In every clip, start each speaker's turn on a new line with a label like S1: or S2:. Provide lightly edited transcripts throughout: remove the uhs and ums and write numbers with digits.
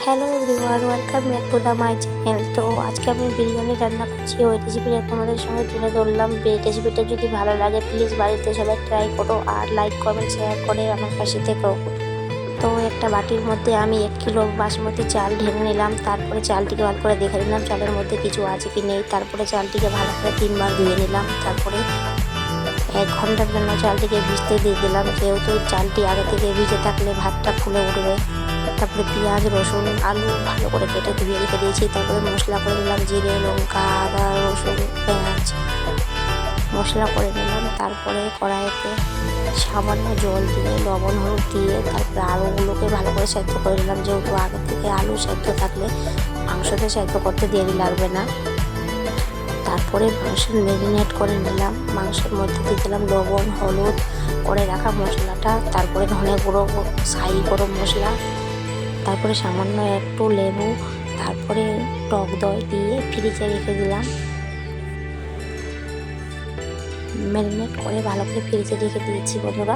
S1: Hello everyone, welcome back to the my channel. তো আজকে আমি বিরিয়ানি রান্না করছি। ওই রেসিপিটা তোমাদের সঙ্গে তুলে ধরলাম। রেসিপিটা যদি ভালো লাগে প্লিজ বাড়িতে সবাই ট্রাই করো আর লাইক কমেন্ট শেয়ার করে আমার পাশে থেকো। তো একটা বাটির মধ্যে আমি 1 কিলো বাসমতি চাল ঢেলে নিলাম। তারপরে চালটিকে ভালো করে দেখে নিলাম চালের মধ্যে কিছু আছে কি নেই। তারপরে চালটিকে ভালো করে 3 বার ধুয়ে নিলাম। তারপরে 1 ঘন্টার জন্য চালটিকে ভিজতে দিয়ে দিলাম, যেহেতু চালটি আগে থেকে ভিজে থাকলে ভাতটা ফুলে উঠবে। তারপরে পেঁয়াজ রসুন আলু ভালো করে কেটে ধুয়ে রেখে দিয়েছি। তারপরে মশলা করে দিলাম, জিরে লঙ্কা আদা রসুন পেঁয়াজ মশলা করে নিলাম। তারপরে কড়াইতে সামান্য জল দিয়ে লবণ হলুদ দিয়ে তারপরে আলুগুলোকে ভালো করে সেদ্ধ করে নিলাম, যেহেতু আগে থেকে আলু সেদ্ধ থাকলে মাংসতে সেদ্ধ করতে দেরি লাগবে না। তারপরে মাংস ম্যারিনেট করে নিলাম। মাংসের মধ্যে দিয়ে দিলাম লবণ হলুদ করে রাখা মশলাটা, তারপরে ধনে গুঁড়ো ছাই গরম মশলা, তারপরে সামান্য একটু লেবু, তারপরে টক দই দিয়ে ফ্রিজে রেখে দিলাম। ম্যারিনেট করে ভালো করে ফ্রিজে রেখে দিয়েছি বন্ধুরা।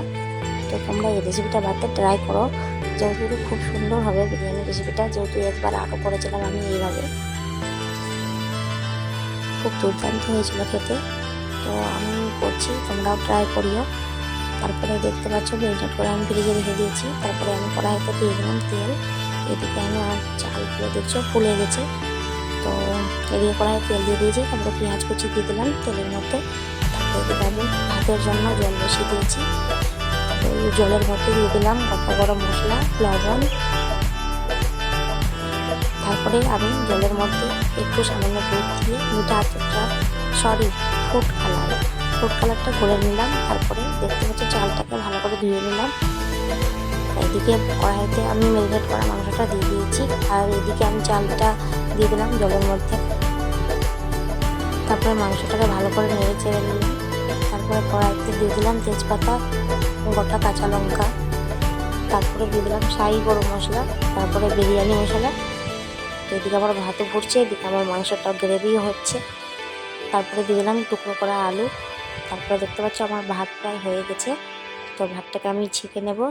S1: তো তোমরা এই রেসিপিটা বাড়িতে ট্রাই করো, যেহেতু খুব সুন্দর হবে বিরিয়ানি রেসিপিটা। যেহেতু একবার আগে করেছিলাম আমি এইভাবে, খুব দুর্দান্ত হয়েছিল খেতে। তো আমি করছি, তোমরাও ট্রাই করিও। তারপরে দেখতে পাচ্ছ ম্যারিনেট করে আমি ফ্রিজে রেখে দিয়েছি। তারপরে আমি কড়াইতে দিয়ে দিলাম তেল। এদিকে আমি আমার চালগুলো দেখছো ফুলে গেছে। তো এদিকে কড়াইয়ে তেল দিয়ে দিয়েছি। তারপরে পেঁয়াজ কুচি দিয়ে দিলাম তেলের মধ্যে। তারপরে এদিকে আমি ভাতের জন্য জল বসিয়ে দিয়েছি। জলের মধ্যে দিয়ে দিলাম গোটা গরম মশলা লবণ। তারপরে আমি জলের মধ্যে একটু সামান্য দুধ দিয়ে ফুড কালারটা করে নিলাম। তারপরে দেখতে পাচ্ছি চালটাকে ভালো করে ধুয়ে নিলাম। এদিকে কড়াইতে আমি ম্যারিনেট করা মাংসটা দিয়ে দিয়েছি, আর এদিকে আমি চালটা দিয়ে দিলাম জলের মধ্যে। তারপরে মাংসটাকে ভালো করে নেড়ে চেড়ে নিলাম। তারপরে কড়াইতে দিয়ে দিলাম তেজপাতা গোটা কাঁচা লঙ্কা, তারপরে দিয়ে দিলাম শাহি গরম মশলা, তারপরে বিরিয়ানি মশলা। এদিকে আমার ভাতও ফুটছে, এদিকে আমার মাংসটা গ্রেভিও হচ্ছে। তারপরে দিয়ে দিলাম টুকরো করা আলু। তারপরে দেখতে পাচ্ছ আমার ভাত প্রায় হয়ে গেছে। তো ভাতটাকে আমি ছেঁকে নেব।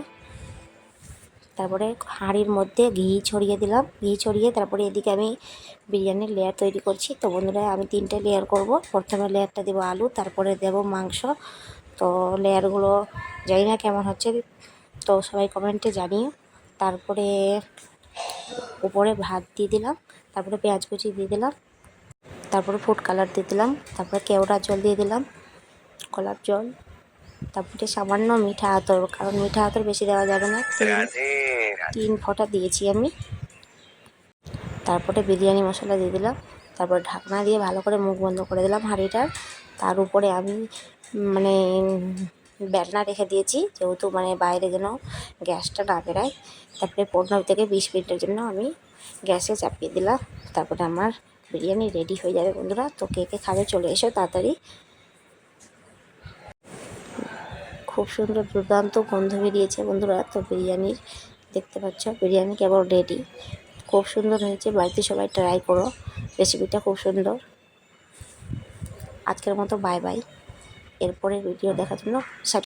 S1: তারপরে হাঁড়ির মধ্যে ঘি ছড়িয়ে দিলাম। ঘি ছড়িয়ে তারপরে এদিকে আমি বিরিয়ানির লেয়ার তৈরি করছি। তো বন্ধুরা আমি 3টে লেয়ার করব। প্রথমে লেয়ারটা দেবো আলু, তারপরে দেব মাংস। তো লেয়ারগুলো জানি না কেমন হচ্ছে, তো সবাই কমেন্টে জানিও। তারপরে উপরে ভাত দিয়ে দিলাম, তারপরে পেঁয়াজ কুচি দিয়ে দিলাম, তারপরে ফুড কালার দিয়ে দিলাম, তারপরে কেওড়া জল দিয়ে দিলাম, গোলাপ জল, তারপরে সামান্য মিঠা আতর, কারণ মিঠা আতর বেশি দেওয়া যাবে না, 3 ফোঁটা দিয়েছি আমি। তারপরে বিরিয়ানি মশলা দিয়ে দিলাম। তারপরে ঢাকনা দিয়ে ভালো করে মুখ বন্ধ করে দিলাম হাঁড়িটার। তার উপরে আমি বেলনা রেখে দিয়েছি, যেহেতু বাইরে যেন গ্যাসটা না বেরায়। তারপরে 15 থেকে 20 মিনিটের জন্য আমি গ্যাসে চাপিয়ে দিলাম। তারপরে আমার বিরিয়ানি রেডি হয়ে যাবে বন্ধুরা। তো কে কে খাবে চলে এসো তাড়াতাড়ি। খুব সুন্দর দুর্দান্ত গন্ধ বেরিয়েছে বন্ধুরা। তো বিরিয়ানির দেখতে পাচ্ছ বিরিয়ানি কেবল রেডি, খুব সুন্দর হয়েছে। বাড়িতে সবাই ট্রাই করো, রেসিপিটা খুব সুন্দর। আজকের মতো বাই বাই। এরপরে ভিডিও দেখার জন্য